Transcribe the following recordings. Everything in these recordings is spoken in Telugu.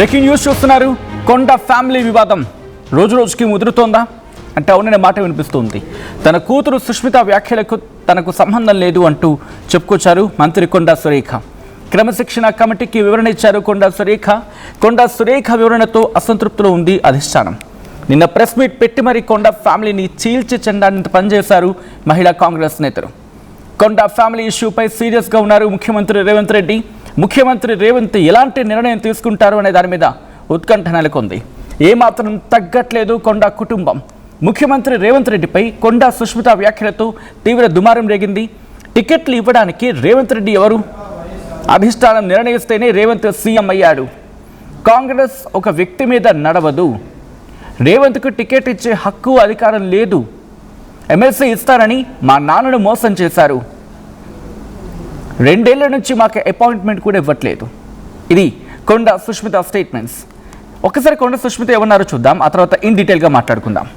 బ్రేకింగ్ న్యూస్ చూస్తున్నారు. కొండ ఫ్యామిలీ వివాదం రోజు రోజుకి ముదురుతోందా అంటే అవుననే మాట వినిపిస్తుంది. తన కూతురు సుష్మిత వ్యాఖ్యలకు తనకు సంబంధం లేదు అంటూ చెప్పుకొచ్చారు మంత్రి కొండా సురేఖ. క్రమశిక్షణ కమిటీకి వివరణ ఇచ్చారు కొండా సురేఖ. కొండా సురేఖ వివరణతో అసంతృప్తిలో ఉంది అధిష్టానం. నిన్న ప్రెస్ మీట్ పెట్టి మరి కొండా ఫ్యామిలీని చీల్చి చెండానికి పనిచేశారు మహిళా కాంగ్రెస్ నేతలు. కొండా ఫ్యామిలీ ఇష్యూపై సీరియస్గా ఉన్నారు ముఖ్యమంత్రి రేవంత్ రెడ్డి. ముఖ్యమంత్రి రేవంత్ ఎలాంటి నిర్ణయం తీసుకుంటారు అనే దాని మీద ఉత్కంఠ నెలకొంది. ఏమాత్రం తగ్గట్లేదు కొండా కుటుంబం. ముఖ్యమంత్రి రేవంత్ రెడ్డిపై కొండా సుష్మిత వ్యాఖ్యలతో తీవ్ర దుమారం రేగింది. టికెట్లు ఇవ్వడానికి రేవంత్ రెడ్డి ఎవరు? అధిష్టానం నిర్ణయిస్తేనే రేవంత్ సీఎం అయ్యాడు. కాంగ్రెస్ ఒక వ్యక్తి మీద నడవదు. రేవంత్కు టికెట్ ఇచ్చే హక్కు అధికారం లేదు. ఎమ్మెల్సీ ఇస్తారని మా నాన్నను మోసం చేశారు. 2 ఏళ్ల నుంచి మాకు అపాయింట్మెంట్ కూడా ఇవ్వట్లేదు. ఇది కొండా సుష్మిత స్టేట్మెంట్స్. ఒకసారి కొండా సుష్మిత ఏమన్నారో చూద్దాం, ఆ తర్వాత ఇన్ డీటెయిల్గా మాట్లాడుకుందాం.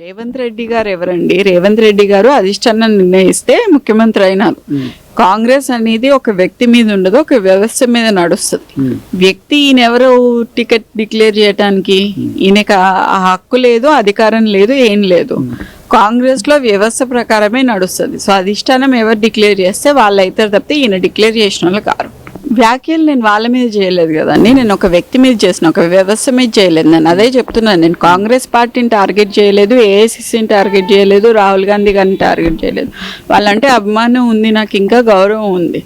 రేవంత్ రెడ్డి గారు ఎవరండి? రేవంత్ రెడ్డి గారు అధిష్టానం నిర్ణయిస్తే ముఖ్యమంత్రి అయినారు. కాంగ్రెస్ అనేది ఒక వ్యక్తి మీద ఉండదు, ఒక వ్యవస్థ మీద నడుస్తుంది. వ్యక్తి ఈయన ఎవరు టికెట్ డిక్లేర్ చేయడానికి? ఈయనకి ఆ హక్కు లేదు, అధికారం లేదు, ఏం లేదు. కాంగ్రెస్ లో వ్యవస్థ ప్రకారమే నడుస్తుంది. సో అధిష్టానం ఎవరు డిక్లేర్ చేస్తే వాళ్ళు అవుతారు తప్పితే ఈయన డిక్లేర్ చేసిన వాళ్ళు కారు. వ్యాఖ్యలు నేను వాళ్ళ మీద చేయలేదు కదండి, నేను ఒక వ్యక్తి మీద చేసిన, ఒక వ్యవస్థ మీద చేయలేదు. నేను అదే చెప్తున్నాను. నేను కాంగ్రెస్ పార్టీని టార్గెట్ చేయలేదు, ఏఐసిసిని టార్గెట్ చేయలేదు, రాహుల్ గాంధీ గారిని టార్గెట్ చేయలేదు. వాళ్ళంటే అభిమానం ఉంది, నాకు ఇంకా గౌరవం ఉంది.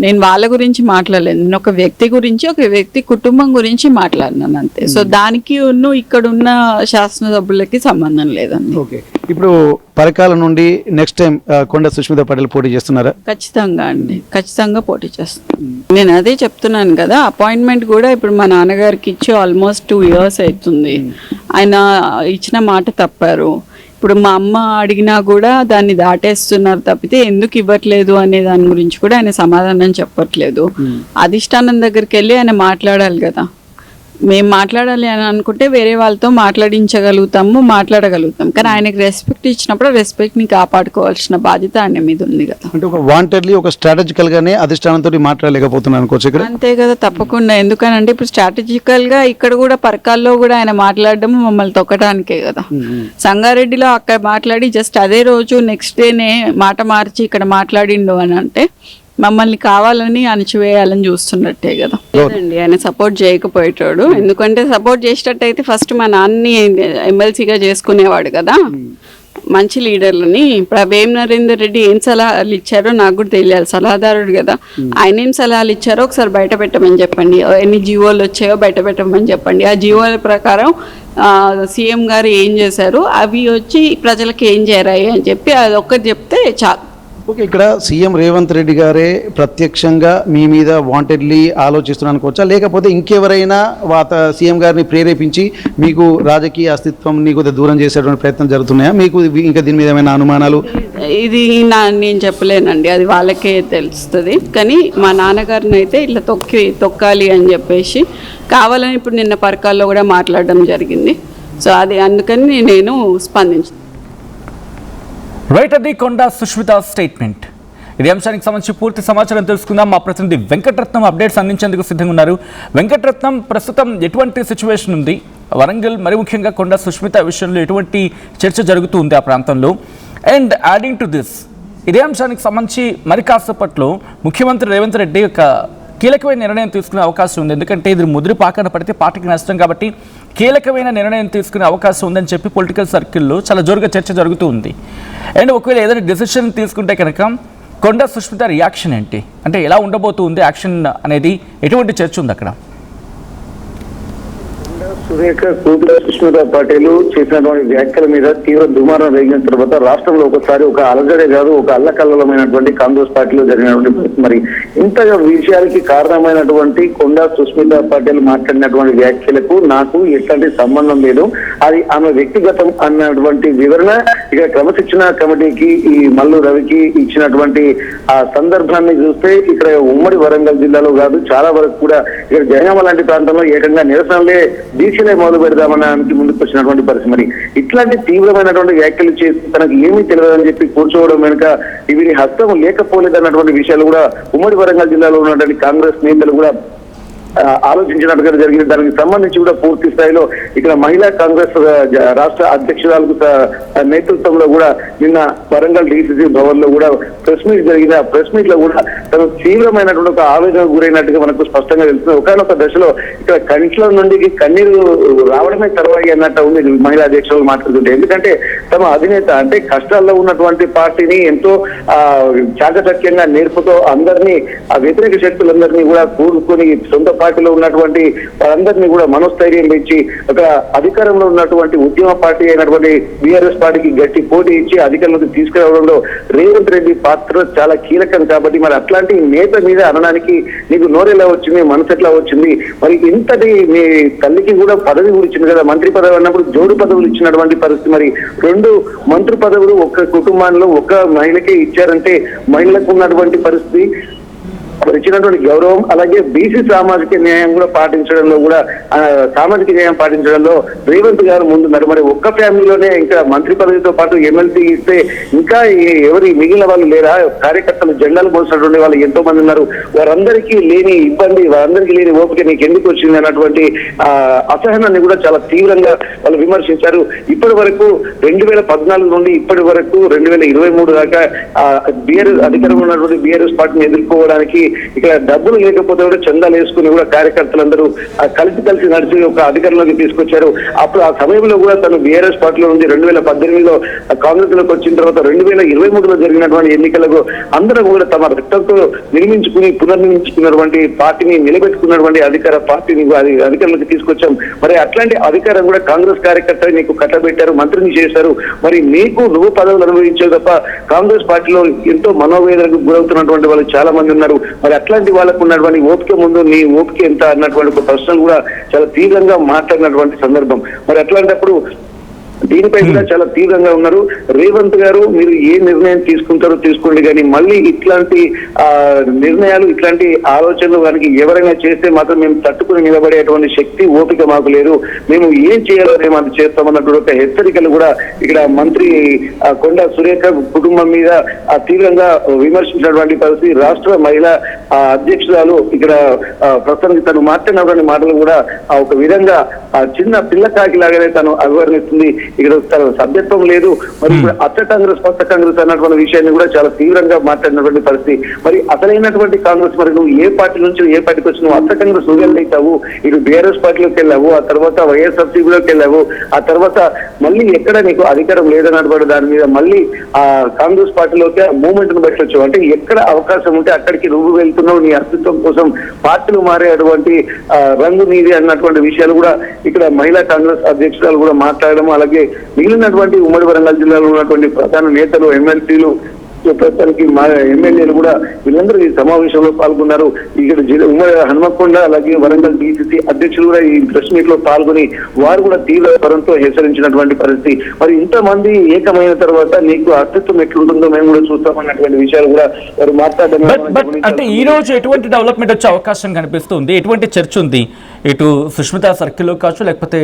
నేను వాళ్ళ గురించి మాట్లాడలేదు. నేను ఒక వ్యక్తి గురించి, ఒక వ్యక్తి కుటుంబం గురించి మాట్లాడినాను అంతే. సో దానికి ఇక్కడ ఉన్న శాసనసభ్యులకి సంబంధం లేదండి. ఓకే, ఇప్పుడు పరకాల నుండి నెక్స్ట్ టైం కొండా సుష్మిత పటేల్ పోటీ చేస్తున్నారా? ఖచ్చితంగా అండి, ఖచ్చితంగా పోటీ చేస్తాను. నేను అదే చెప్తున్నాను కదా, అపాయింట్మెంట్ కూడా ఇప్పుడు మా నాన్నగారికి ఇచ్చి ఆల్మోస్ట్ 2 years అవుతుంది. ఆయన ఇచ్చిన మాట తప్పారు. ఇప్పుడు మా అమ్మ అడిగినా కూడా దాన్ని దాటేస్తున్నారు తప్పితే ఎందుకు ఇవ్వట్లేదు అనే దాని గురించి కూడా ఆయన సమాధానం చెప్పట్లేదు. అధిష్టానం దగ్గరికి వెళ్ళి ఆయన మాట్లాడాలి కదా. మేము మాట్లాడాలి అని అనుకుంటే వేరే వాళ్ళతో మాట్లాడగలుగుతాం. కానీ ఆయనకి రెస్పెక్ట్ ఇచ్చినప్పుడు రెస్పెక్ట్ని కాపాడుకోవాల్సిన బాధ్యత ఆయన మీద ఉంది కదా. అంటే ఒక వాంటెడ్లీ, ఒక స్ట్రాటజికల్ గానే అధిష్టానంతో మాట్లాడలేకపోతున్నాను అనుకోవచ్చు ఇక్కడ. అంతే కదా, తప్పకుండా. ఎందుకనంటే ఇప్పుడు స్ట్రాటజికల్ గా ఇక్కడ కూడా పరకాల్లో కూడా ఆయన మాట్లాడడం మమ్మల్ని తొక్కడానికే కదా. సంగారెడ్డిలో అక్కడ మాట్లాడి జస్ట్ అదే రోజు నెక్స్ట్ డేనే మాట మార్చి ఇక్కడ మాట్లాడిండు అని అంటే మమ్మల్ని కావాలని అణచివేయాలని చూస్తున్నట్టే కదా. లేదండి, ఆయన సపోర్ట్ చేయకపోయేటాడు. ఎందుకంటే సపోర్ట్ చేసేటట్టయితే ఫస్ట్ మా నాన్నని ఎమ్మెల్సీగా చేసుకునేవాడు కదా. మంచి లీడర్లని ఇప్పుడు వేం నరేందర్ రెడ్డి ఏం సలహాలు ఇచ్చారో నాకు కూడా తెలియాలి, సలహాదారుడు కదా. ఆయన ఏం సలహాలు ఇచ్చారో ఒకసారి బయట పెట్టమని చెప్పండి. ఎన్ని జీవోలు వచ్చాయో బయట పెట్టమని చెప్పండి. ఆ జీవోల ప్రకారం సీఎం గారు ఏం చేశారు, అవి వచ్చి ప్రజలకు ఏం చేరాయి అని చెప్పి అది ఒక్కటి చెప్తే చాలు. ఓకే, ఇక్కడ సీఎం రేవంత్ రెడ్డి గారే ప్రత్యక్షంగా మీ మీద వాంటెడ్లీ ఆలోచిస్తున్నాను అనుకోవచ్చా, లేకపోతే ఇంకెవరైనా సీఎం గారిని ప్రేరేపించి మీకు రాజకీయ అస్తిత్వం కొద్దిగా దూరం చేసేటువంటి ప్రయత్నం జరుగుతున్నాయా? మీకు ఇంకా దీని మీద ఏమైనా అనుమానాలు? ఇది నేను చెప్పలేనండి, అది వాళ్ళకే తెలుస్తుంది. కానీ మా నాన్నగారిని అయితే ఇట్లా తొక్కాలి అని చెప్పేసి కావాలని ఇప్పుడు నిన్న పరకాల్లో కూడా మాట్లాడడం జరిగింది. సో అది అందుకని నేను స్పందించాను. రైట్, అది కొండా సుష్మిత స్టేట్మెంట్. ఇది అంశానికి సంబంధించి పూర్తి సమాచారం తెలుసుకుందాం. మా ప్రతినిధి వెంకటరత్నం అప్డేట్స్ అందించేందుకు సిద్ధంగా ఉన్నారు. వెంకటరత్నం, ప్రస్తుతం ఎటువంటి సిచ్యువేషన్ ఉంది వరంగల్, మరి ముఖ్యంగా కొండా సుష్మిత విషయంలో ఎటువంటి చర్చ జరుగుతూ ఉంది ఆ ప్రాంతంలో? అండ్ యాడింగ్ టు దిస్, ఇదే అంశానికి సంబంధించి మరి కాసేపట్లో ముఖ్యమంత్రి రేవంత్ రెడ్డి ఒక కీలకమైన నిర్ణయం తీసుకునే అవకాశం ఉంది. ఎందుకంటే ఇది ముదిరి పాకన పడితే పార్టీకి నష్టం కాబట్టి కీలకమైన నిర్ణయం తీసుకునే అవకాశం ఉందని చెప్పి పొలిటికల్ సర్కిల్లో చాలా జోరుగా చర్చ జరుగుతూ ఉంది. అండ్ ఒకవేళ ఏదైనా డెసిషన్ తీసుకుంటే కనుక కొండా సుష్మిత రియాక్షన్ ఏంటి, అంటే ఎలా ఉండబోతుంది యాక్షన్ అనేది, ఎటువంటి చర్చ ఉంది అక్కడ? సురేఖ కూతురు సుష్మిత పటేల్ చేసినటువంటి వ్యాఖ్యల మీద తీవ్ర దుమారం రేగిన తర్వాత రాష్ట్రంలో ఒకసారి ఒక అలజడే కాదు, ఒక అల్లకల్లమైనటువంటి కాంగ్రెస్ పార్టీలో జరిగినటువంటి మరి ఇంత విషయాలకి కారణమైనటువంటి కొండా సుష్మిత పటేల్ మాట్లాడినటువంటి వ్యాఖ్యలకు నాకు ఎట్లాంటి సంబంధం లేదు, అది ఆమె వ్యక్తిగతం అన్నటువంటి వివరణ ఇక క్రమశిక్షణ కమిటీకి ఈ మల్లు రవికి ఇచ్చినటువంటి ఆ సందర్భాన్ని చూస్తే ఇక్కడ ఉమ్మడి వరంగల్ జిల్లాలో కాదు చాలా వరకు కూడా ఇక్కడ జయగామ లాంటి ప్రాంతంలో ఏకంగా నిరసనలే దీక్షలే మొదలు పెడదామనడానికి ముందుకు వచ్చినటువంటి పరిస్థితి. మరి ఇట్లాంటి తీవ్రమైనటువంటి వ్యాఖ్యలు చేసి తనకు ఏమీ తెలియదని చెప్పి కూర్చోవడం వెనుక వీరి హస్తం లేకపోలేదన్నటువంటి విషయాలు కూడా ఉమ్మడి వరంగల్ జిల్లాలో ఉన్నటువంటి కాంగ్రెస్ నేతలు కూడా ఆలోచించినట్టుగా జరిగింది. దానికి సంబంధించి కూడా పూర్తి స్థాయిలో ఇక్కడ మహిళా కాంగ్రెస్ రాష్ట్ర అధ్యక్షురాలకు నేతృత్వంలో కూడా నిన్న వరంగల్ డిసిసి భవన్ లో కూడా ప్రెస్ మీట్ జరిగింది. ఆ ప్రెస్ మీట్ లో కూడా తను తీవ్రమైనటువంటి ఒక ఆవేదనకు గురైనట్టుగా మనకు స్పష్టంగా తెలుస్తుంది. ఒకనొక దశలో ఇక్కడ కంట్ల నుండి కన్నీరు రావడమే తర్వాయి అన్నట్టు ఉంది మహిళా అధ్యక్షులు మాట్లాడుతుంటే. ఎందుకంటే తమ అధినేత అంటే కష్టాల్లో ఉన్నటువంటి పార్టీని ఎంతో చాకచక్యంగా నేర్పుతో అందరినీ ఆ వ్యతిరేక శక్తులందరినీ కూడా కూడుకొని సొంత పార్టీలో ఉన్నటువంటి వారందరినీ కూడా మనోస్థైర్యం పెంచి అక్కడ అధికారంలో ఉన్నటువంటి ఉద్యమ పార్టీ అయినటువంటి బీఆర్ఎస్ పార్టీకి గట్టి పోటీ ఇచ్చి అధికారంలోకి తీసుకురావడంలో రేవంత్ రెడ్డి పాత్ర చాలా కీలకం. కాబట్టి మరి అట్లాంటి నేత మీద అనడానికి నీకు నోరెలా వచ్చింది, మనసు ఎట్లా వచ్చింది? మరి ఇంతటి మీ తల్లికి కూడా పదవి కూడా ఇచ్చింది కదా, మంత్రి పదవి అన్నప్పుడు జోడు పదవులు ఇచ్చినటువంటి పరిస్థితి. మరి 2 మంత్రి పదవులు ఒక్క కుటుంబాల్లో ఒక్క మహిళకే ఇచ్చారంటే మహిళలకు ఉన్నటువంటి పరిస్థితి, ఇచ్చినటువంటి గౌరవం, అలాగే బీసీ సామాజిక న్యాయం కూడా పాటించడంలో కూడా సామాజిక న్యాయం పాటించడంలో రేవంత్ గారు ముందున్నారు. మరి ఒక్క ఫ్యామిలీలోనే ఇంకా మంత్రి పదవితో పాటు ఎమ్మెల్సీ ఇస్తే ఇంకా ఎవరి మిగిలిన వాళ్ళు లేరా? కార్యకర్తలు జెండాలు మోసినటువంటి వాళ్ళు ఎంతో మంది ఉన్నారు. వారందరికీ లేని ఇబ్బంది, వారందరికీ లేని ఓపిక నీకు ఎందుకు వచ్చింది అన్నటువంటి అసహనాన్ని కూడా చాలా తీవ్రంగా వాళ్ళు విమర్శించారు. ఇప్పటి వరకు 2014 నుండి ఇప్పటి వరకు 2023 దాకా బీఆర్ఎస్ అధికారంలో ఉన్నటువంటి బీఆర్ఎస్ పార్టీని ఎదుర్కోవడానికి ఇక్కడ డబ్బులు లేకపోతే కూడా చందాలు వేసుకుని కూడా కార్యకర్తలందరూ కలిసి నడిచి ఒక అధికారంలోకి తీసుకొచ్చారు. అప్పుడు ఆ సమయంలో కూడా తను బీఆర్ఎస్ పార్టీలో ఉంది. 2018లో కాంగ్రెస్ లోకి వచ్చిన తర్వాత 2023లో జరిగినటువంటి ఎన్నికలకు అందరూ కూడా తమ రక్తంతో పునర్నిర్మించుకున్నటువంటి పార్టీని నిలబెట్టుకున్నటువంటి అధికార పార్టీని అధికారంలోకి తీసుకొచ్చాం. మరి అట్లాంటి అధికారం కూడా కాంగ్రెస్ కార్యకర్తలు నీకు కట్టబెట్టారు, మంత్రిని చేశారు. మరి నువ్వు పదవులు అనుభవించావు తప్ప కాంగ్రెస్ పార్టీలో ఎంతో మనోవేదనకు గురవుతున్నటువంటి వాళ్ళు చాలా మంది ఉన్నారు. మరి అట్లాంటి వాళ్ళకు ఉన్నటువంటి ఓపిక ముందు నీ ఓపిక ఎంత అన్నటువంటి ఒక ప్రశ్నలు కూడా చాలా తీవ్రంగా మాట్లాడినటువంటి సందర్భం. మరి అట్లాంటప్పుడు దీనిపై కూడా చాలా తీవ్రంగా ఉన్నారు రేవంత్ గారు. మీరు ఏ నిర్ణయం తీసుకుంటారో తీసుకోండి, కానీ మళ్ళీ ఇట్లాంటి నిర్ణయాలు, ఇట్లాంటి ఆలోచనలు కనుక ఎవరైనా చేస్తే మాత్రం మేము తట్టుకుని నిలబడేటువంటి శక్తి, ఓపిక మాకు లేదు. మేము ఏం చేయాలో మేము అది చేస్తామన్నటువంటి ఒక హెచ్చరికలు కూడా ఇక్కడ మంత్రి కొండా సురేఖ కుటుంబం మీద తీవ్రంగా విమర్శించినటువంటి పరిస్థితి. రాష్ట్ర మహిళా అధ్యక్షురాలు ఇక్కడ ప్రస్తుతానికి తను మాట్లాడినటువంటి మాటలు కూడా ఒక విధంగా చిన్న పిల్లకాకి లాగానే తను అభివర్ణిస్తుంది. ఇక్కడ తన సభ్యత్వం లేదు. మరి అచ్చ కాంగ్రెస్ కొత్త కాంగ్రెస్ అన్నటువంటి విషయాన్ని కూడా చాలా తీవ్రంగా మాట్లాడినటువంటి పరిస్థితి. మరి అసలైనటువంటి కాంగ్రెస్, మరి నువ్వు ఏ పార్టీ నుంచి ఏ పార్టీకి వచ్చి నువ్వు అచ్చ కాంగ్రెస్ నువ్వు ఇటు బీఆర్ఎస్ పార్టీలోకి వెళ్ళావు, ఆ తర్వాత వైఎస్ఆర్సీపీలోకి వెళ్ళావు, ఆ తర్వాత మళ్ళీ ఎక్కడ నీకు అధికారం లేదన్నటువంటి దాని మీద మళ్ళీ ఆ కాంగ్రెస్ పార్టీలోకి మూవ్మెంట్ ను పెట్టొచ్చు. అంటే ఎక్కడ అవకాశం ఉంటే అక్కడికి నువ్వు వెళ్తున్నావు, నీ అస్తిత్వం కోసం పార్టీలు మారేటువంటి రంగు నీది అన్నటువంటి విషయాలు కూడా ఇక్కడ మహిళా కాంగ్రెస్ అధ్యక్షురాలు కూడా మాట్లాడడం, అలాగే మిగిలినటువంటి ఉమ్మడి వరంగల్ జిల్లాలో ఉన్నటువంటి ప్రధాన నేతలు, ఎమ్మెల్సీలు, ప్రస్తుతానికి మా ఎమ్మెల్యేలు కూడా వీళ్ళందరూ ఈ సమావేశంలో పాల్గొన్నారు. ఇక్కడ ఉమ్మడి హనుమకొండ అలాగే వరంగల్ డిసిసి అధ్యక్షులు కూడా ఈ ప్రెస్ మీట్ లో పాల్గొని వారు కూడా తీవ్ర స్వరంతో హెచ్చరించినటువంటి పరిస్థితి. మరి ఇంతమంది ఏకమైన తర్వాత నీకు అస్తిత్వం ఎట్లుంటుందో మేము కూడా చూస్తామన్నటువంటి విషయాలు కూడా వారు మాట్లాడడం. అంటే ఈ రోజు ఎటువంటి డెవలప్మెంట్ వచ్చే అవకాశం కనిపిస్తుంది? ఎటువంటి చర్చ ఉంది? ఇటు సుష్మిత సర్కిల్లో కావచ్చు, లేకపోతే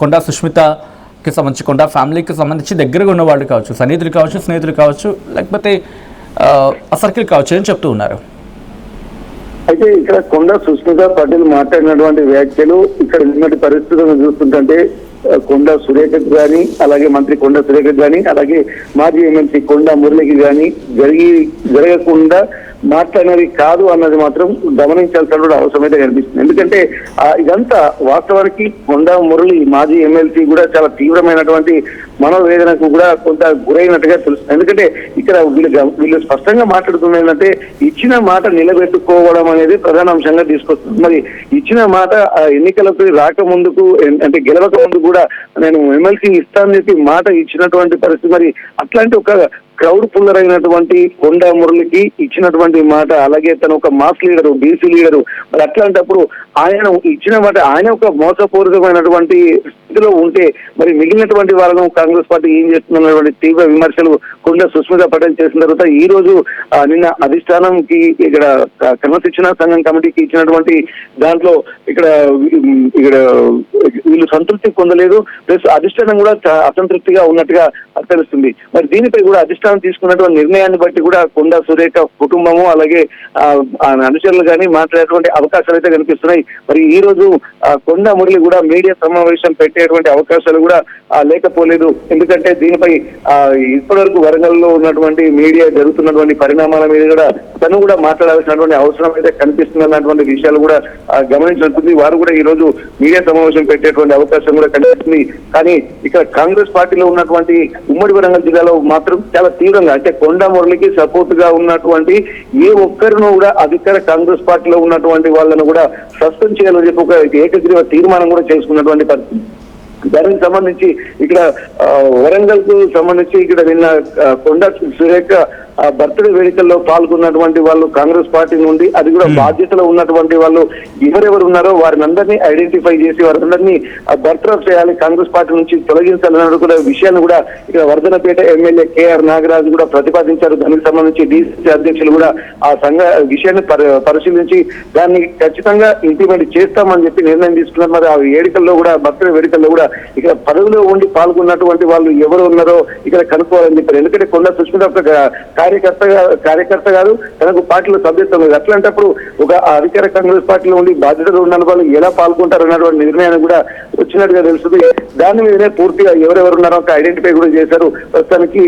కొండా సుష్మితకి సంబంధించి కొండా ఫ్యామిలీకి సంబంధించి దగ్గరగా ఉన్న వాళ్ళు కావచ్చు, సన్నిహితులు కావచ్చు, స్నేహితులు కావచ్చు, లేకపోతే ఆ సర్కిల్ కావచ్చు, ఏం చెప్తూ ఉన్నారు? అయితే ఇక్కడ కొండా సుష్మిత పటేల్ మాట్లాడినటువంటి వ్యాఖ్యలు ఇక్కడ నిన్నటి పరిస్థితులను చూస్తుంటే కొండా సురేఖకు కానీ, అలాగే మంత్రి కొండా సురేఖకు కానీ, అలాగే మాజీ ఎమ్మెల్సీ కొండా మురళికి కానీ జరగకుండా మాట్లాడినది కాదు అన్నది మాత్రం గమనించాల్సిన అవసరం అయితే కనిపిస్తుంది. ఎందుకంటే ఇదంతా వాస్తవానికి కొండా మురళి మాజీ ఎమ్మెల్సీ కూడా చాలా తీవ్రమైనటువంటి మనోవేదనకు కూడా కొంత గురైనట్టుగా తెలుస్తుంది. ఎందుకంటే ఇక్కడ వీళ్ళు స్పష్టంగా మాట్లాడుతున్నది ఏంటంటే ఇచ్చిన మాట నిలబెట్టుకోవడం అనేది ప్రధాన అంశంగా తీసుకొస్తుంది. మరి ఇచ్చిన మాట ఎన్నికలకు రాకముందుకు అంటే గెలవక ముందు కూడా నేను ఎమ్మెల్సీ ఇస్తానని చెప్పి మాట ఇచ్చినటువంటి పరిస్థితి. మరి అట్లాంటి ఒక క్రౌడ్ పుల్లర్ అయినటువంటి కొండా మురళికి ఇచ్చినటువంటి మాట, అలాగే తను ఒక మాస్ లీడరు, బీసీ లీడరు, మరి అట్లాంటప్పుడు ఆయన ఇచ్చిన మాట ఆయన ఒక మోసపూరితమైనటువంటి స్థితిలో ఉంటే మరి మిగిలినటువంటి వాళ్ళను కాంగ్రెస్ పార్టీ ఏం చేస్తున్నటువంటి తీవ్ర విమర్శలు కొండ సుస్మితా పటేల్ చేసిన తర్వాత ఈ రోజు నిన్న అధిష్టానంకి ఇక్కడ క్రమశిక్షణ సంఘం కమిటీకి ఇచ్చినటువంటి దాంట్లో ఇక్కడ వీళ్ళు సంతృప్తి పొందలేదు, ప్లస్ అధిష్టానం కూడా అసంతృప్తిగా ఉన్నట్టుగా తెలుస్తుంది. మరి దీనిపై కూడా అధిష్టానం తీసుకున్నటువంటి నిర్ణయాన్ని బట్టి కూడా కొండా సురేఖ కుటుంబము అలాగే అనుచరులు కానీ మాట్లాడేటువంటి అవకాశాలు అయితే కనిపిస్తున్నాయి. మరి ఈ రోజు కొండా మురళి కూడా మీడియా సమావేశం పెట్టేటువంటి అవకాశాలు కూడా లేకపోలేదు. ఎందుకంటే దీనిపై ఇప్పటివరకు వరంగల్లో ఉన్నటువంటి మీడియా జరుగుతున్నటువంటి పరిణామాల మీద కూడా తను కూడా మాట్లాడాల్సినటువంటి అవసరం అయితే కనిపిస్తుంది అన్నటువంటి విషయాలు కూడా గమనించుంటుంది. వారు కూడా ఈ రోజు మీడియా సమావేశం పెట్టేటువంటి అవకాశం కూడా కనిపిస్తుంది. కానీ ఇక్కడ కాంగ్రెస్ పార్టీలో ఉన్నటువంటి ఉమ్మడి వరంగల్ జిల్లాలో మాత్రం చాలా తీవ్రంగా అంటే కొండా మురళికి సపోర్ట్ గా ఉన్నటువంటి ఏ ఒక్కరినూ కూడా అధికార కాంగ్రెస్ పార్టీలో ఉన్నటువంటి వాళ్ళను కూడా సస్పెండ్ చేయాలని చెప్పి ఒక ఏకగ్రీవ తీర్మానం కూడా చేసుకున్నటువంటి పరిస్థితి. దానికి సంబంధించి ఇక్కడ వరంగల్ కు సంబంధించి ఇక్కడ నిన్న కొండా సురేఖ బర్త్డే వేడుకల్లో పాల్గొన్నటువంటి వాళ్ళు కాంగ్రెస్ పార్టీ నుండి అది కూడా బాధ్యతలో ఉన్నటువంటి వాళ్ళు ఎవరెవరు ఉన్నారో వారిని అందరినీ ఐడెంటిఫై చేసి వారందరినీ బర్తరఫ్ చేయాలి, కాంగ్రెస్ పార్టీ నుంచి తొలగించాలన్న కూడా విషయాన్ని కూడా ఇక్కడ వర్ధనపేట ఎమ్మెల్యే కేఆర్ నాగరాజు కూడా ప్రతిపాదించారు. దానికి సంబంధించి డీసీసీ అధ్యక్షులు కూడా ఆ సంఘ విషయాన్ని పరిశీలించి దాన్ని ఖచ్చితంగా ఇంప్లిమెంట్ చేస్తామని చెప్పి నిర్ణయం తీసుకున్నారు. మరి ఆ వేడుకల్లో కూడా బర్త్డే వేడుకల్లో కూడా ఇక్కడ పదవిలో ఉండి పాల్గొన్నటువంటి వాళ్ళు ఎవరు ఉన్నారో ఇక్కడ కనుక్కోవాలని చెప్పారు. ఎందుకంటే కొండా సుష్మిత కార్యకర్త కాదు, తనకు పార్టీలో సభ్యత్వం లేదు. అట్లాంటప్పుడు ఒక అధికార కాంగ్రెస్ పార్టీలో ఉండి బాధ్యతలు ఉన్న వాళ్ళు ఎలా పాల్గొంటారు అన్నటువంటి నిర్ణయాన్ని కూడా వచ్చినట్టుగా తెలుస్తుంది. దాని మీదనే పూర్తిగా ఎవరెవరు ఉన్నారో ఒక ఐడెంటిఫై కూడా చేశారు. ప్రస్తుతానికి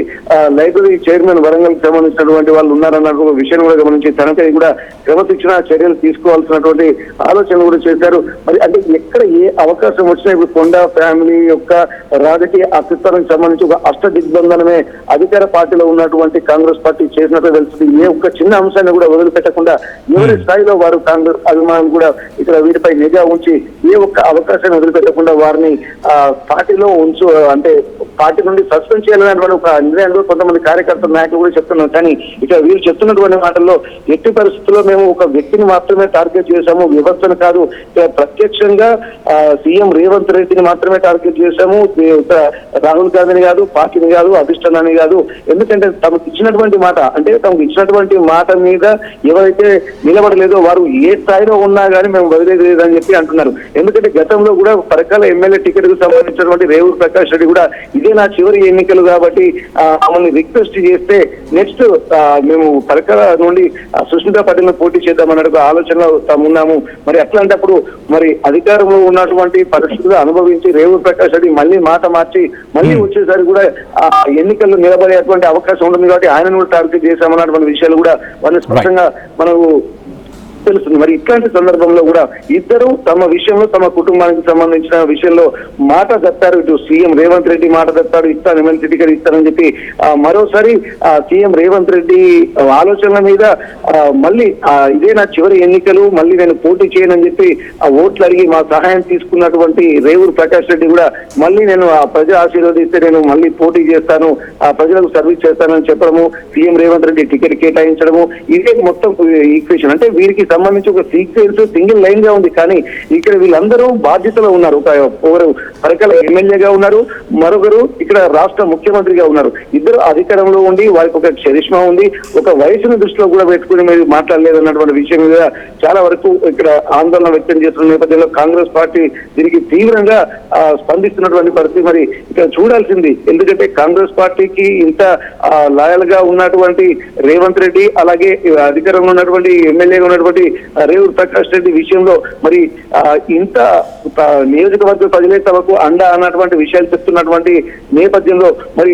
లైబ్రరీ చైర్మన్ వరంగల్ కి సంబంధించినటువంటి వాళ్ళు ఉన్నారన్న విషయాన్ని కూడా గమనించి తనపై కూడా క్రమశిక్షణ చర్యలు తీసుకోవాల్సినటువంటి ఆలోచనలు కూడా చేశారు. మరి అంటే ఎక్కడ ఏ అవకాశం వచ్చినా ఇప్పుడు కొండా ఫ్యామిలీ యొక్క రాజకీయ అస్తిత్వానికి సంబంధించి ఒక అష్ట దిగ్బంధనమే అధికార పార్టీలో ఉన్నటువంటి కాంగ్రెస్ పార్టీ చేసినట్టు తెలుస్తుంది. ఏ ఒక్క చిన్న అంశాన్ని కూడా వదిలిపెట్టకుండా ఎవరి స్థాయిలో వారు కాంగ్రెస్ అభిమానులు కూడా ఇక్కడ వీటిపై నిఘా ఉంచి ఏ ఒక్క అవకాశాన్ని వదిలిపెట్టకుండా వారిని పార్టీలో అంటే పార్టీ నుండి సస్పెండ్ చేయాలనేటువంటి ఒక నిర్ణయంలో కొంతమంది కార్యకర్తల నాయకులు కూడా చెప్తున్నారు. కానీ ఇక్కడ వీళ్ళు చెప్తున్నటువంటి మాటల్లో ఎట్టి పరిస్థితుల్లో మేము ఒక వ్యక్తిని మాత్రమే టార్గెట్ చేశాము, వ్యవస్థను కాదు. ప్రత్యక్షంగా సీఎం రేవంత్ రెడ్డిని మాత్రమే టార్గెట్ చేశాము, రాహుల్ గాంధీని కాదు, పార్టీని కాదు, అధిష్టానాన్ని కాదు. ఎందుకంటే తమకు ఇచ్చినటువంటి మాట మీద ఎవరైతే నిలబడలేదో వారు ఏ స్థాయిలో ఉన్నా కానీ మేము వదిలేదు లేదని చెప్పి అంటున్నారు. ఎందుకంటే గతంలో కూడా పరకాల ఎమ్మెల్యే టికెట్ కు సంబంధించినటువంటి రేవూరు ప్రకాష్ రెడ్డి కూడా ఇదే నా చివరి ఎన్నికలు కాబట్టి మమ్మల్ని రిక్వెస్ట్ చేస్తే నెక్స్ట్ మేము పరకాల నుండి సుష్మితా పటేల్ పోటీ చేద్దామన్న ఆలోచనలో ఉన్నాము. మరి అట్లాంటప్పుడు మరి అధికారంలో ఉన్నటువంటి పరిస్థితులు అనుభవించి రేవూరు ప్రకాష్ రెడ్డి మళ్ళీ మాట మార్చి మళ్ళీ వచ్చేసరికి కూడా ఎన్నికల్లో నిలబడేటువంటి అవకాశం ఉంటుంది కాబట్టి ఆయనను కూడా టార్గెట్ చేశామన్నటువంటి విషయాలు కూడా వాళ్ళని స్పష్టంగా మనకు తెలుస్తుంది. మరి ఇట్లాంటి సందర్భంలో కూడా ఇద్దరు తమ విషయంలో తమ కుటుంబానికి సంబంధించిన విషయంలో మాట తప్పారు. ఇటు సీఎం రేవంత్ రెడ్డి మాట తప్పాడు, ఇస్తాను ఎమ్మెల్సీ టికెట్ ఇస్తానని చెప్పి మరోసారి సీఎం రేవంత్ రెడ్డి ఆలోచనల మీద మళ్ళీ ఇదే నా చివరి ఎన్నికలు, మళ్ళీ నేను పోటీ చేయనని చెప్పి ఓట్లు అడిగి మా సహాయం తీసుకున్నటువంటి రేవూరు ప్రకాష్ రెడ్డి కూడా మళ్ళీ నేను ప్రజా ఆశీర్వదిస్తే నేను మళ్ళీ పోటీ చేస్తాను, ప్రజలకు సర్వీస్ చేస్తానని చెప్పడము, సీఎం రేవంత్ రెడ్డి టికెట్ కేటాయించడము, ఇదే మొత్తం ఈక్వేషన్. అంటే వీరికి సంబంధించి ఒక సీక్వెన్స్ సింగిల్ లైన్ గా ఉంది. కానీ ఇక్కడ వీళ్ళందరూ బాధ్యతలో ఉన్నారు. ఒకరు పరకాల ఎమ్మెల్యేగా ఉన్నారు, మరొకరు ఇక్కడ రాష్ట్ర ముఖ్యమంత్రిగా ఉన్నారు. ఇద్దరు అధికారంలో ఉండి వారికి ఒక చరిష్మా ఉంది, ఒక వయసును దృష్టిలో కూడా పెట్టుకుని మీరు మాట్లాడలేదన్నటువంటి విషయం మీద చాలా వరకు ఇక్కడ ఆందోళన వ్యక్తం చేస్తున్న నేపథ్యంలో కాంగ్రెస్ పార్టీ దీనికి తీవ్రంగా స్పందిస్తున్నటువంటి పరిస్థితి. మరి ఇక్కడ చూడాల్సింది, ఎందుకంటే కాంగ్రెస్ పార్టీకి ఇంత లాయల్ గా ఉన్నటువంటి రేవంత్ రెడ్డి అలాగే అధికారంలో ఉన్నటువంటి ఎమ్మెల్యేగా ఉన్నటువంటి రేవూరు ప్రకాష్ రెడ్డి విషయంలో మరి ఇంత నియోజకవర్గ ప్రజలే తమకు అండ అన్నటువంటి విషయాలు చెప్తున్నటువంటి నేపథ్యంలో మరి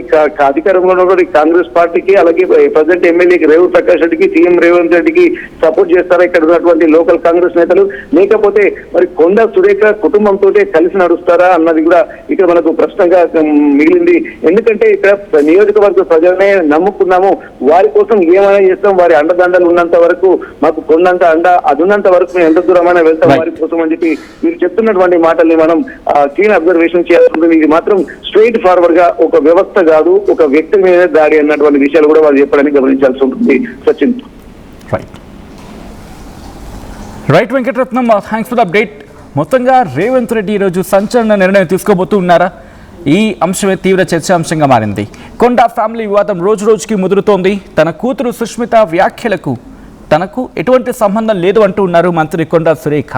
అధికారంలో ఉన్నటువంటి కాంగ్రెస్ పార్టీకి అలాగే ప్రజెంట్ ఎమ్మెల్యేకి రేవూరు ప్రకాష్ రెడ్డికి సీఎం రేవంత్ రెడ్డికి సపోర్ట్ చేస్తారా ఇక్కడ ఉన్నటువంటి లోకల్ కాంగ్రెస్ నేతలు, లేకపోతే మరి కొండా సురేఖ కుటుంబంతో కలిసి నడుస్తారా అన్నది కూడా ఇక్కడ మనకు ప్రశ్నగా మిగిలింది. ఎందుకంటే ఇక్కడ నియోజకవర్గ ప్రజలనే నమ్ముకున్నాము, వారి కోసం ఏమైనా చేస్తాం, వారి అండదండలు ఉన్నంత వరకు మాకు కొండంత అండ అదున్నంత వరకు మేము ఎంత దూరమైనా వెళ్తాం వారి కోసం అని చెప్పి మీరు చెప్తున్నటువంటి మాటల్ని మనం క్లీన్ అబ్జర్వేషన్ చేయాల్సి ఉంటుంది. ఇది మాత్రం స్ట్రైట్ ఫార్వర్డ్ గా ఒక వ్యవస్థ కాదు, ఒక వ్యక్తి మీద దాడి అన్నటువంటి విషయాలు కూడా వాళ్ళు చెప్పడానికి గమనించాల్సి ఉంటుంది. Sachin. Right Venkataratnam, thanks for the update. మొత్తంగా రేవంత్ రెడ్డి ఈరోజు సంచలన నిర్ణయం తీసుకోబోతూ ఉన్నారా? ఈ అంశమే తీవ్ర చర్చాంశంగా మారింది. కొండా ఫ్యామిలీ వివాదం రోజు రోజుకి ముదురుతోంది. తన కూతురు సుష్మిత వ్యాఖ్యలకు తనకు ఎటువంటి సంబంధం లేదు అంటూ ఉన్నారు మంత్రి కొండా సురేఖ.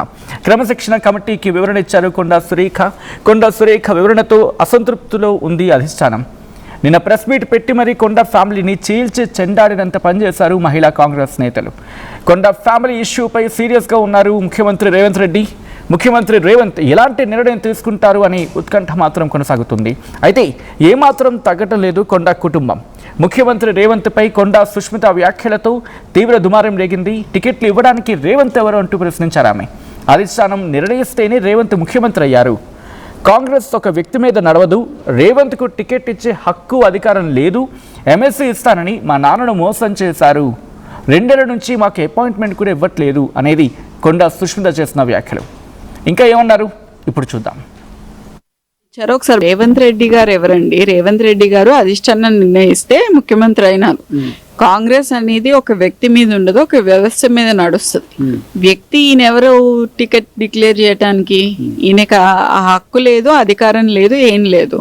క్రమశిక్షణ కమిటీకి వివరణ ఇచ్చారు కొండా సురేఖ వివరణతో అసంతృప్తిలో ఉంది అధిష్టానం. నిన్న ప్రెస్ మీట్ పెట్టి మరీ కొండా ఫ్యామిలీని చీల్చి చెండాడినంత పనిచేశారు మహిళా కాంగ్రెస్ నేతలు. కొండా ఫ్యామిలీ ఇష్యూపై సీరియస్గా ఉన్నారు ముఖ్యమంత్రి రేవంత్ రెడ్డి. ముఖ్యమంత్రి రేవంత్ ఎలాంటి నిర్ణయం తీసుకుంటారు అని ఉత్కంఠ మాత్రం కొనసాగుతుంది. అయితే ఏమాత్రం తగ్గటం లేదు కొండా కుటుంబం. ముఖ్యమంత్రి రేవంత్పై కొండా సుష్మిత వ్యాఖ్యలతో తీవ్ర దుమారం రేగింది. టికెట్లు ఇవ్వడానికి రేవంత్ ఎవరు అంటూ ప్రశ్నించారు ఆమె. అధిష్టానం నిర్ణయిస్తేనే రేవంత్ ముఖ్యమంత్రి అయ్యారు. కాంగ్రెస్ ఒక వ్యక్తి మీద నడవదు. రేవంత్కు టికెట్ ఇచ్చే హక్కు అధికారం లేదు. ఎమ్మెల్సీ ఇస్తానని మా నాన్నను మోసం చేశారు. 2 ఏళ్ల నుంచి మాకు అపాయింట్మెంట్ కూడా ఇవ్వట్లేదు అనేది కొండా సుష్మిత చేసిన వ్యాఖ్యలు. ఇంకా ఏమన్నారు ఇప్పుడు చూద్దాం. ఒకసారి రేవంత్ రెడ్డి గారు ఎవరండి? రేవంత్ రెడ్డి గారు అధిష్టానం నిర్ణయిస్తే ముఖ్యమంత్రి అయినారు. కాంగ్రెస్ అనేది ఒక వ్యక్తి మీద ఉండదు, ఒక వ్యవస్థ మీద నడుస్తుంది. వ్యక్తి ఈయన ఎవరు టికెట్ డిక్లేర్ చేయడానికి? ఈయనకి ఆ హక్కు లేదు, అధికారం లేదు, ఏం లేదు.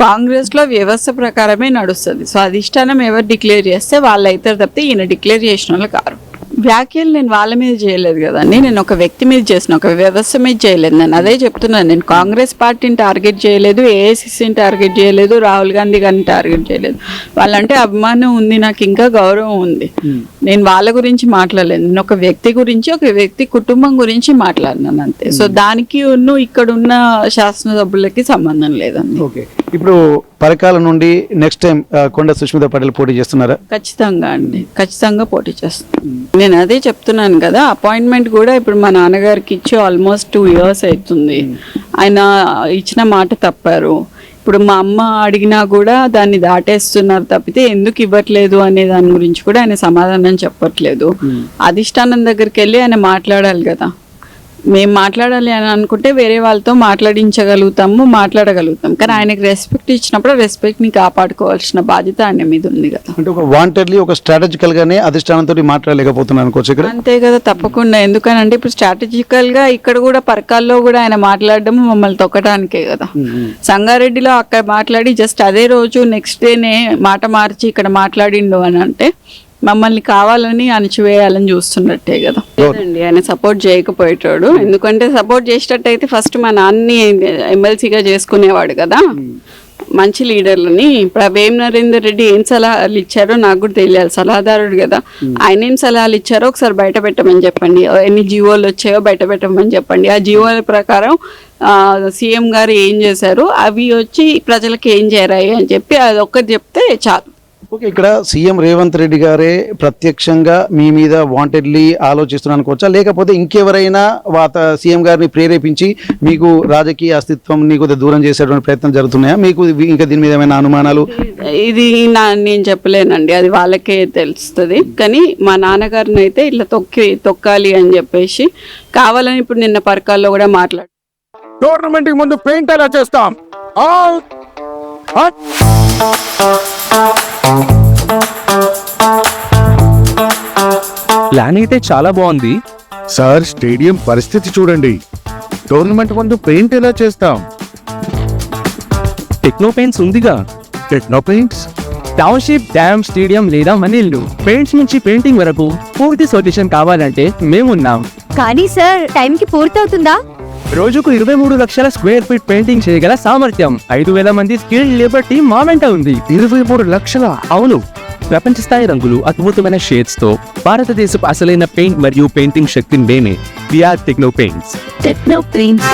కాంగ్రెస్ లో వ్యవస్థ ప్రకారమే నడుస్తుంది. సో అధిష్టానం ఎవరు డిక్లేర్ చేస్తే వాళ్ళు అవుతారు తప్పితే ఈయన డిక్లేర్ చేసిన వాళ్ళు కారు. వ్యాఖ్యలు నేను వాళ్ళ మీద చేయలేదు కదండి, నేను ఒక వ్యక్తి మీద చేసిన, ఒక వ్యవస్థ మీద చేయలేదు. నేను అదే చెప్తున్నాను. నేను కాంగ్రెస్ పార్టీని టార్గెట్ చేయలేదు, ఏఐసిసిని టార్గెట్ చేయలేదు, రాహుల్ గాంధీ గారిని టార్గెట్ చేయలేదు. వాళ్ళంటే అభిమానం ఉంది, నాకు ఇంకా గౌరవం ఉంది. నేను వాళ్ళ గురించి మాట్లాడలేదు. నేను ఒక వ్యక్తి గురించి, ఒక వ్యక్తి కుటుంబం గురించి మాట్లాడినాను అంతే. సో దానికి ఇక్కడ ఉన్న శాసనసభ్యులకి సంబంధం లేదండి. ఓకే, ఇప్పుడు పరకాల నుండి నెక్స్ట్ టైం కొండా సుష్మిత పటేల్ పోటీ చేస్తున్నారా? ఖచ్చితంగా అండి, ఖచ్చితంగా పోటీ చేస్తాను. నేను అదే చెప్తున్నాను కదా, అపాయింట్మెంట్ కూడా ఇప్పుడు మా నాన్నగారికి ఇచ్చి ఆల్మోస్ట్ 2 years అవుతుంది. ఆయన ఇచ్చిన మాట తప్పారు. ఇప్పుడు మా అమ్మ అడిగినా కూడా దాన్ని దాటేస్తున్నారు తప్పితే ఎందుకు ఇవ్వట్లేదు అనే దాని గురించి కూడా ఆయన సమాధానం చెప్పట్లేదు. అధిష్టానం దగ్గరికి వెళ్ళి ఆయన మాట్లాడాలి కదా. మేము మాట్లాడాలి అని అనుకుంటే వేరే వాళ్ళతో మాట్లాడగలుగుతాం. కానీ ఆయనకి రెస్పెక్ట్ ఇచ్చినప్పుడు రెస్పెక్ట్ని కాపాడుకోవాల్సిన బాధ్యత ఆయన మీద ఉంది కదా. అంటే ఒక వాంటెడ్లీ, ఒక స్ట్రాటజికల్ గానే అధిష్టానంతో మాట్లాడలేకపోతున్నాను అనుకోవచ్చు ఇక్కడ. అంతే కదా, తప్పకుండా. ఎందుకనంటే ఇప్పుడు స్ట్రాటజికల్ గా ఇక్కడ కూడా పరకాల్లో కూడా ఆయన మాట్లాడడం మమ్మల్ని తొక్కడానికే కదా. సంగారెడ్డిలో అక్కడ మాట్లాడి జస్ట్ అదే రోజు నెక్స్ట్ డేనే మాట మార్చి ఇక్కడ మాట్లాడిండు అని అంటే మమ్మల్ని కావాలని అణచివేయాలని చూస్తున్నట్టే కదా. లేదండి, ఆయన సపోర్ట్ చేయకపోయేటాడు. ఎందుకంటే సపోర్ట్ చేసేటట్టయితే ఫస్ట్ మా నాన్నని ఎమ్మెల్సీగా చేసుకునేవాడు కదా. మంచి లీడర్లని ఇప్పుడు వేం నరేందర్ రెడ్డి ఏం సలహాలు ఇచ్చారో నాకు కూడా తెలియాలి. సలహాదారుడు కదా. ఆయన ఏం సలహాలు ఇచ్చారో ఒకసారి బయట పెట్టమని చెప్పండి. ఎన్ని జీవోలు వచ్చాయో బయట పెట్టమని చెప్పండి. ఆ జీవోల ప్రకారం సీఎం గారు ఏం చేశారు, అవి వచ్చి ప్రజలకు ఏం చేరాయి అని చెప్పి అది ఒక్కటి చెప్తే చాలు. ఓకే, ఇక్కడ సీఎం రేవంత్ రెడ్డి గారే ప్రత్యక్షంగా మీ మీద వాంటెడ్లీ ఆలోచిస్తున్నాను అనుకోవచ్చా, లేకపోతే ఇంకెవరైనా సీఎం గారిని ప్రేరేపించి మీకు రాజకీయ అస్తిత్వం కొద్దిగా దూరం చేసేటువంటి ప్రయత్నం జరుగుతున్నాయా? మీకు ఇంకా దీని మీద ఏమైనా అనుమానాలు? ఇది నేను చెప్పలేనండి, అది వాళ్ళకే తెలుస్తుంది. కానీ మా నాన్నగారిని అయితే ఇట్లా తొక్కాలి అని చెప్పేసి కావాలని ఇప్పుడు నిన్న పరకాల్లో కూడా మాట్లాడు. టోర్నమెంట్ కి ముందు పెయింట్ ఎలా చేస్తాం? ప్లాన్ అయితే చాలా బాగుంది సార్. స్టేడియం పరిస్థితి చూడండి. టోర్నమెంట్ ముందు పెయింట్ ఎలా చేస్తాం? టెక్నో పెయింట్స్ ఉందిగా. Techno paints, township, dam, stadium లేదా మనీళ్ళు, పెయింట్స్ నుంచి పెయింటింగ్ వరకు పూర్తి సొల్యూషన్ కావాలంటే మేమున్నాం. కానీ సార్, టైంకి పూర్తవుతుందా? రోజుకు 23 లక్షల స్క్వేర్ ఫీట్ పెయింటింగ్ చేయగల సామర్థ్యం, 5,000 మంది స్కిల్డ్ లేబర్ టీమ్ మా వెంట ఉంది. 23 లక్షల? అవును. ప్రపంచ స్థాయి రంగులు, అద్భుతమైన షేడ్స్ తో భారతదేశపు అసలైన పెయింట్ మరియు పెయింటింగ్ శక్తిని మేమే. We're Techno Paints. Techno paints.